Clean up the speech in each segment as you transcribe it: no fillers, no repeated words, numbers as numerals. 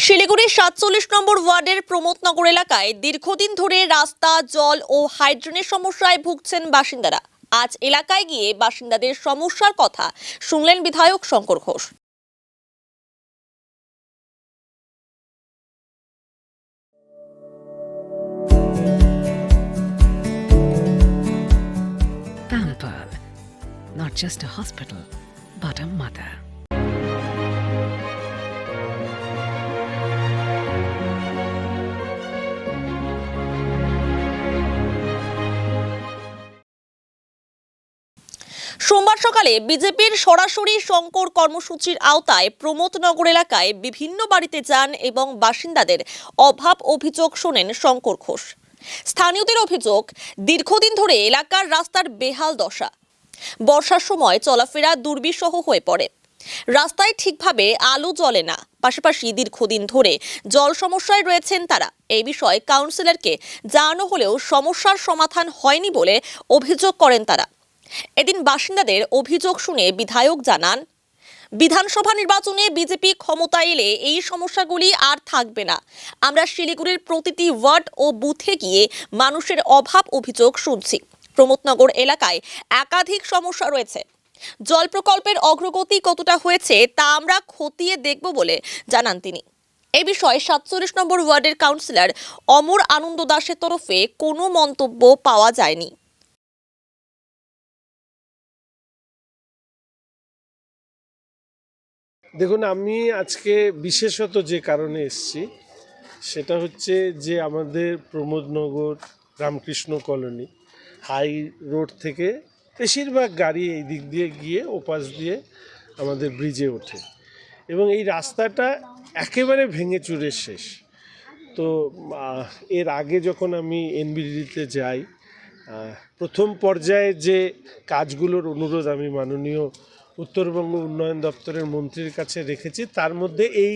শিলিগুড়ির ৪৭ নম্বর ওয়ার্ডের প্রমোদনগর এলাকায় দীর্ঘদিন ধরে রাস্তা, জল ও হাইড্রেনের সমস্যায় ভুগছেন বাসিন্দারা। আজ এলাকায় গিয়ে বাসিন্দাদের সমস্যার কথা শুনলেন বিধায়ক Shankar Ghosh. Pampered, not just a hospital, but a mother. সোমবার সকালে বিজেপির সরাসরি শঙ্কর কর্মসূচির আওতায় প্রমোদনগর এলাকায় বিভিন্ন বাড়িতে যান এবং বাসিন্দাদের অভাব অভিযোগ শোনেন শঙ্কর ঘোষ। স্থানীয়দের অভিযোগ, দীর্ঘদিন ধরে এলাকার রাস্তার বেহাল দশা। বর্ষার সময় চলাফেরা দুর্বিষহ হয়ে পড়ে। রাস্তায় ঠিকভাবে আলো জ্বলে না। পাশাপাশি দীর্ঘদিন ধরে জল সমস্যায় রয়েছেন তারা। এই বিষয়ে কাউন্সিলরকে জানানো হলেও সমস্যার সমাধান হয়নি বলে অভিযোগ করেন তারা। এদিন বাসিন্দাদের অভিযোগ শুনে বিধায়ক জানান, বিধানসভা নির্বাচনে বিজেপি ক্ষমতায় এলে এই সমস্যাগুলি আর থাকবে না। আমরা শিলিগুড়ির প্রতিটি ওয়ার্ড ও বুথে গিয়ে মানুষের অভাব অভিযোগ শুনছি। প্রমোদনগর এলাকায় একাধিক সমস্যা রয়েছে। জল প্রকল্পের অগ্রগতি কতটা হয়েছে তা আমরা খতিয়ে দেখব বলে জানান তিনি। এই বিষয়ে ৪৭ নম্বর ওয়ার্ডের কাউন্সিলর অমর আনন্দ দাসের তরফে কোনো মন্তব্য পাওয়া যায়নি। দেখুন, আমি আজকে বিশেষত যে কারণে এসেছি সেটা হচ্ছে যে আমাদের Pramodnagar Ramakrishna colony high road থেকে বেশিরভাগ গাড়ি এই দিক দিয়ে গিয়ে ওপাশ দিয়ে আমাদের ব্রিজে ওঠে এবং এই রাস্তাটা একেবারে ভেঙে চুরে শেষ। তো এর আগে যখন আমি এনবিডিতে যাই, প্রথম পর্যায়ে যে কাজগুলোর অনুরোধ আমি মাননীয় উত্তরবঙ্গ উন্নয়ন দপ্তরের মন্ত্রীর কাছে রেখেছি, তার মধ্যে এই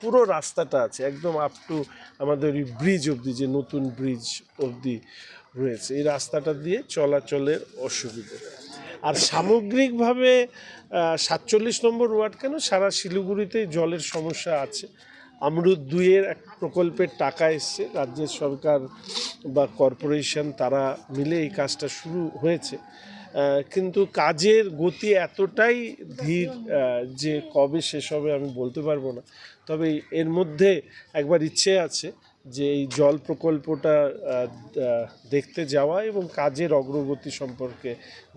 পুরো রাস্তাটা আছে একদম আপ টু আমাদের ওই ব্রিজ অবধি, যে নতুন ব্রিজ অবধি রয়েছে। এই রাস্তাটা দিয়ে চলাচলের অসুবিধে। আর সামগ্রিকভাবে ৪৭ নম্বর ওয়ার্ড কেন, সারা শিলিগুড়িতেই জলের সমস্যা আছে। অমৃত ২-এর এক প্রকল্পের টাকা এসছে, রাজ্যের সরকার বা কর্পোরেশন তারা মিলে এই কাজটা শুরু হয়েছে, কিন্তু কাজের গতি এতটাই ধীর যে কবে শেষ হবে আমি বলতে পারবো না। তবে এর মধ্যে একবার ইচ্ছে আছে যে এই জল প্রকল্পটা দেখতে যাওয়া এবং কাজের অগ্রগতি সম্পর্কে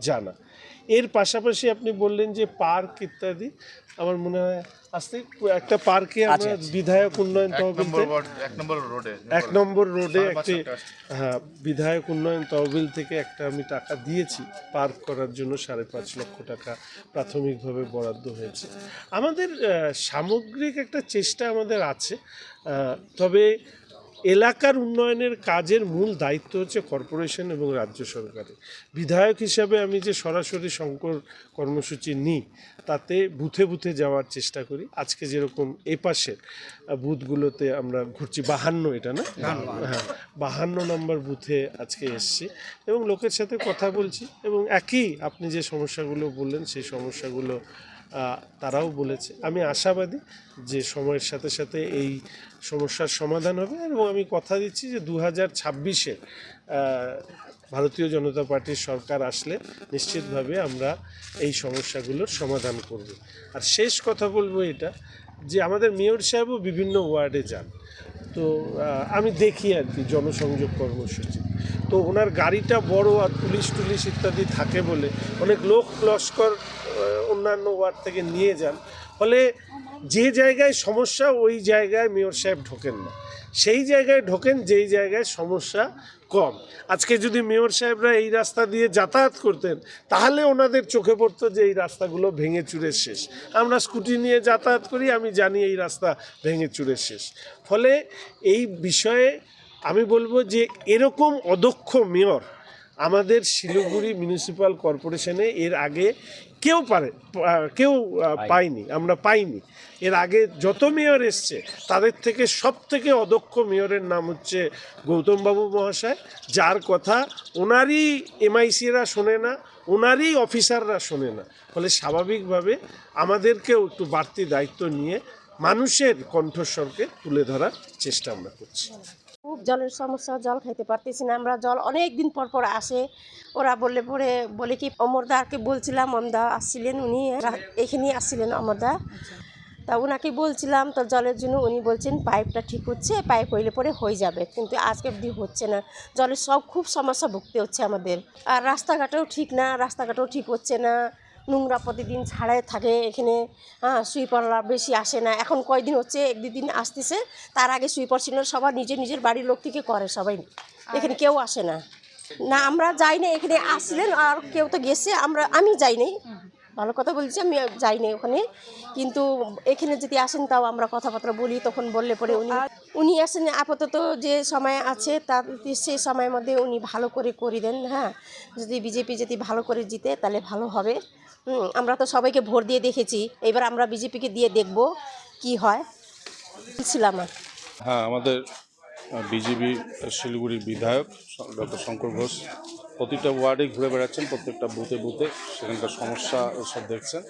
জানা। এর পাশাপাশি আপনি বললেন যে পার্ক ইত্যাদি, আমার মনে হয় আজকে একটা পার্কে আমরা বিধায়ক উন্নয়ন তহবিল এক নম্বর রোডে একটি বিধায়ক উন্নয়ন তহবিল থেকে একটা আমি টাকা দিয়েছি পার্ক করার জন্য। ৫.৫ লক্ষ টাকা প্রাথমিকভাবে বরাদ্দ হয়েছে। আমাদের সামগ্রিক একটা চেষ্টা আমাদের আছে, তবে এলাকার উন্নয়নের কাজের মূল দায়িত্ব হচ্ছে কর্পোরেশন এবং রাজ্য সরকারের। বিধায়ক হিসাবে আমি যে সরাসরি শঙ্কর কর্মসূচি নিই, তাতে বুথে বুথে যাওয়ার চেষ্টা করি। আজকে যেরকম এপাশের বুথগুলোতে আমরা ঘুরছি, ৫২ এটা না, হ্যাঁ ৫২ নম্বর বুথে আজকে এসছি এবং লোকের সাথে কথা বলছি এবং একই আপনি যে সমস্যাগুলো বললেন সেই সমস্যাগুলো তারাও বলেছে। আমি আশাবাদী যে সময়ের সাথে সাথে এই সমস্যার সমাধান হবে এবং আমি কথা দিচ্ছি যে ২০২৬-এ ভারতীয় জনতা পার্টির সরকার আসলে নিশ্চিতভাবে আমরা এই সমস্যাগুলোর সমাধান করব। আর শেষ কথা বলবো এটা, যে আমাদের মেয়র সাহেবও বিভিন্ন ওয়ার্ডে যান, তো আমি দেখি আর কি জনসংযোগ কর্মসূচি, তো ওনার গাড়িটা বড় আর পুলিশ টুলিশ ইত্যাদি থাকে বলে অনেক লোক লস্কর অন্যান্য ওয়ার্ড থেকে নিয়ে যান, ফলে যে জায়গায় সমস্যা ওই জায়গায় মেয়র সাহেব ঢোকেন না, সেই জায়গায় ঢোকেন যেই জায়গায় সমস্যা কম। আজকে যদি মেয়র সাহেবরা এই রাস্তা দিয়ে যাতায়াত করতেন তাহলে ওনাদের চোখে পড়তো যে এই রাস্তাগুলো ভেঙে চুরে শেষ। আমরা স্কুটি নিয়ে যাতায়াত করি, আমি জানি এই রাস্তা ভেঙে চুরে শেষ। ফলে এই বিষয়ে আমি বলবো যে এরকম অদক্ষ মেয়র আমাদের শিলিগুড়ি মিউনিসিপ্যাল কর্পোরেশনে এর আগে কেউ পাইনি, আমরা পাইনি। এর আগে যত মেয়র এসছে তাদের থেকে সব থেকে অদক্ষ মেয়রের নাম হচ্ছে গৌতমবাবু মহাশয়, যার কথা ওনারই এমআইসিরা শোনে না, ওনারই অফিসাররা শোনে না। ফলে স্বাভাবিকভাবে আমাদেরকেও একটু বাড়তি দায়িত্ব নিয়ে মানুষের কণ্ঠস্বরকে তুলে ধরার চেষ্টা আমরা করছি। খুব জলের সমস্যা, জল খাইতে পারতেছি না আমরা। জল অনেক দিন পর পর আসে। ওরা বললে পরে বলে কি অমরদাকে বলছিলাম, অমরদা আসছিলেন, উনি এখানেই আসছিলেন অমরদা। তা ওনাকে বলছিলাম, তো জলের জন্য উনি বলছেন পাইপটা ঠিক হচ্ছে, পাইপ হইলে পরে হয়ে যাবে, কিন্তু আজকে অবধি হচ্ছে না। জলের সব খুব সমস্যা ভুগতে হচ্ছে আমাদের। আর রাস্তাঘাটও ঠিক না, রাস্তাঘাটও ঠিক হচ্ছে না, নোংরা প্রতিদিন ছাড়াই থাকে এখানে। সুইপাররা বেশি আসে না, এখন কয়দিন হচ্ছে এক দুদিন আসতেছে। তার আগে সুইপার ছিল সবার নিজের নিজের বাড়ির লোক থেকে করে, সবাই এখানে কেউ আসে না। না আমরা যাই না, এখানে আসছিলেন আর কেউ তো গেছে, আমি যাই নাই, ভালো কথা বলছি, আমি যাই নাই ওখানে। কিন্তু এখানে যদি আসেন তাও আমরা কথাবার্তা বলি, তখন বললে পরে উনি আসেন আপাতত যে সময় আছে তার সেই সময়ের মধ্যে উনি ভালো করে দেন। হ্যাঁ, যদি বিজেপি যদি ভালো করে জিতে তাহলে ভালো হবে। আমরা তো সবাইকে ভোট দিয়ে দেখেছি, এবার আমরা বিজেপিকে দিয়ে দেখব কি হয়। বলছিলাম হ্যাঁ, আমাদের বিজেপি শিলিগুড়ির বিধায়ক ডক্টর শঙ্কর ঘোষ প্রতিটা ওয়ার্ডে ঘুরে বেড়াচ্ছেন, প্রত্যেকটা বুথে বুথে সেখানকার সমস্যা সব দেখছেন।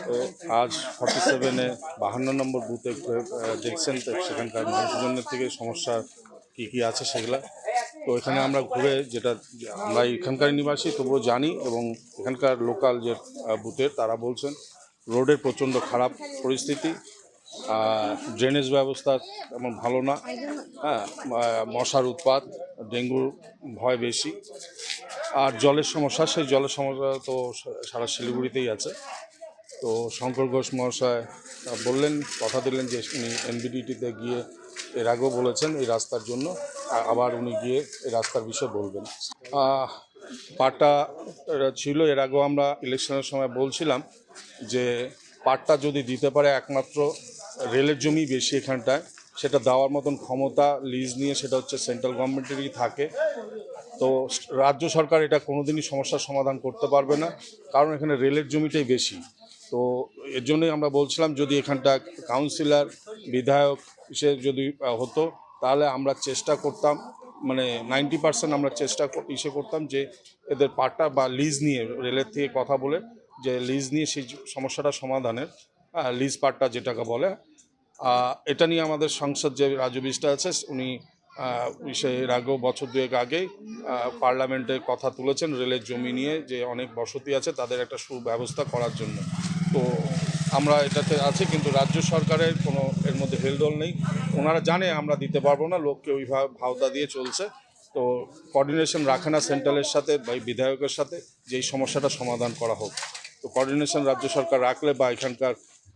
তো আজ 47-এ 52 নম্বর বুথে ঘুরে দেখছেন, তো সেখানকার মানুষজনের থেকে সমস্যা কী কী আছে সেগুলা। তো এখানে আমরা ঘুরে যেটা আমরা এখানকার নিবাসী তবুও জানি, এবং এখানকার লোকাল যে বুথের তারা বলছেন রোডের প্রচণ্ড খারাপ পরিস্থিতি, ড্রেনেজ ব্যবস্থা তেমন ভালো না, হ্যাঁ, মশার উৎপাত, ডেঙ্গুর ভয় বেশি, আর জলের সমস্যা, সেই জলের সমস্যা তো সারা শিলিগুড়িতেই আছে। তো শঙ্কর ঘোষ মহাশয় বললেন, কথা দিলেন যে উনি এনবিডিটিতে গিয়ে এর আগেও বলেছেন এই রাস্তার জন্য, আবার উনি গিয়ে এই রাস্তার বিষয়ে বলবেন। পাটটা ছিল, এর আগেও আমরা ইলেকশনের সময় বলছিলাম যে পাটটা যদি দিতে পারে, একমাত্র রেলের জমি বেশি এখানটায়, সেটা দেওয়ার মতন ক্ষমতা লিজ নিয়ে সেটা হচ্ছে সেন্ট্রাল গভর্নমেন্টেরই থাকে। তো রাজ্য সরকার এটা কোনোদিনই সমস্যার সমাধান করতে পারবে না, কারণ এখানে রেলের জমিটাই বেশি। তো এর জন্যই আমরা বলছিলাম যদি এখানটা কাউন্সিলর বিধায়ক সে যদি হতো, তাহলে আমরা চেষ্টা করতাম, মানে 90% আমরা চেষ্টা করতাম যে এদের পাট্টা বা লিজ নিয়ে রেলের থেকে কথা বলে যে লিজ নিয়ে সেই সমস্যাটা সমাধানের, লিজ পাট্টা যেটাকে বলে, এটা নিয়ে আমাদের সংসদ যে রাজু বিষ্টা আছে উনি এর আগেও বছর দুয়েক আগেই পার্লামেন্টে কথা তুলেছেন রেলের জমি নিয়ে, যে অনেক বসতি আছে তাদের একটা সুব্যবস্থা করার জন্য। তো আমরা এটাতে আছি, কিন্তু রাজ্য সরকারের কোনো এর মধ্যে হেলদোল নেই। ওনারা জানে আমরা দিতে পারবো না, লোককে ওইভাবে ভাওতা দিয়ে চলছে। তো কোঅর্ডিনেশন রাখে না সেন্ট্রালের সাথে বা বিধায়কের সাথে যে এই সমস্যাটা সমাধান করা হোক। তো কোঅর্ডিনেশন রাজ্য সরকার রাখলে বা এখানকার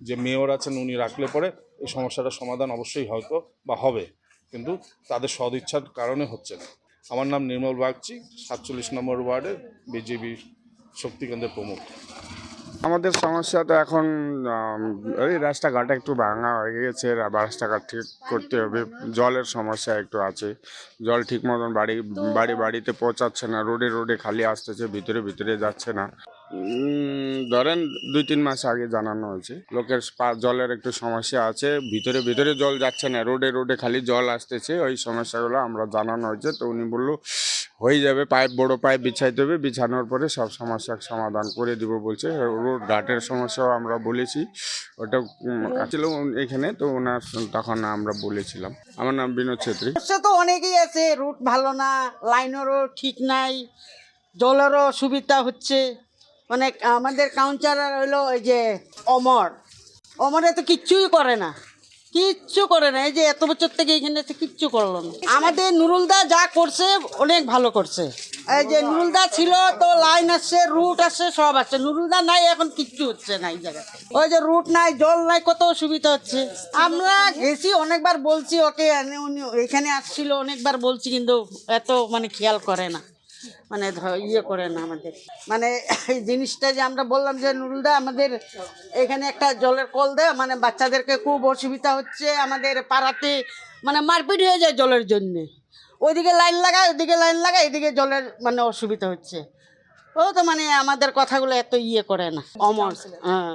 যে মেয়র আছেন উনি রাখলে পরে এই সমস্যাটা সমাধান অবশ্যই হয়তো বা হবে, কিন্তু তাদের সদিচ্ছার কারণে হচ্ছে না। আমার নাম নির্মল বাগচি, 47 নম্বর ওয়ার্ডের বিজেপি শক্তিকেন্দ্রের প্রমুখ। আমাদের সমস্যা তো এখন ওই রাস্তাঘাট একটু ভাঙা হয়ে গেছে, রাস্তাঘাট ঠিক করতে হবে। জলের সমস্যা একটু আছে, জল ঠিক মতন বাড়িতে পৌঁছাচ্ছে না, রোডে খালি আসতেছে, ভিতরে যাচ্ছে না। ধরেন 2-3 মাস আগে জানানো হয়েছে, লোকের জলের একটু সমস্যা আছে, ভিতরে জল যাচ্ছে না, রোডে খালি জল আসতেছে, ওই সমস্যাগুলো আমরা জানানো হয়েছে। তো উনি বললো হয়ে যাবে, বড় পাইপ বিছাইতে হবে, বিছানোর পরে সব সমস্যার সমাধান করে দিব বলছে। রোড ঘাটের সমস্যাও আমরা বলেছি, ওটা ছিল এখানে, তো ওনার তখন আমরা বলেছিলাম। আমার নাম বিনোদ ছেত্রী। সমস্যা তো অনেকই আছে, রুট ভালো না, লাইনেরও ঠিক নাই, জলেরও সুবিধা হচ্ছে অনেক। আমাদের কাউন্সিলর হলো ওই যে অমরে তো কিচ্ছুই করে না, এই যে এত বছর থেকে এখানে কিচ্ছু করলো না। আমাদের নুরুলদা যা করছে অনেক ভালো করছে। এই যে নুরুলদা ছিল তো লাইন আসছে, রুট আসছে, সব আসছে। নুরুলদা নাই, এখন কিচ্ছু হচ্ছে না এই জায়গাতে। ওই যে রুট নাই, জল নাই, কত অসুবিধা হচ্ছে। আমরা গেছি অনেকবার, বলছি ওকে, উনি এখানে আসছিল অনেকবার বলছি, কিন্তু এত মানে খেয়াল করে না, মানে করে না আমাদের। মানে এই জিনিসটা যে আমরা বললাম যে নুরুলদা আমাদের এখানে একটা জলের কল দেয়, মানে বাচ্চাদেরকে খুব অসুবিধা হচ্ছে আমাদের পাড়াতে, মানে মারপিট হয়ে যায় জলের জন্যে। ওইদিকে লাইন লাগায়, এদিকে জলের মানে অসুবিধা হচ্ছে। ও তো মানে আমাদের কথাগুলো এত করে না। হ্যাঁ,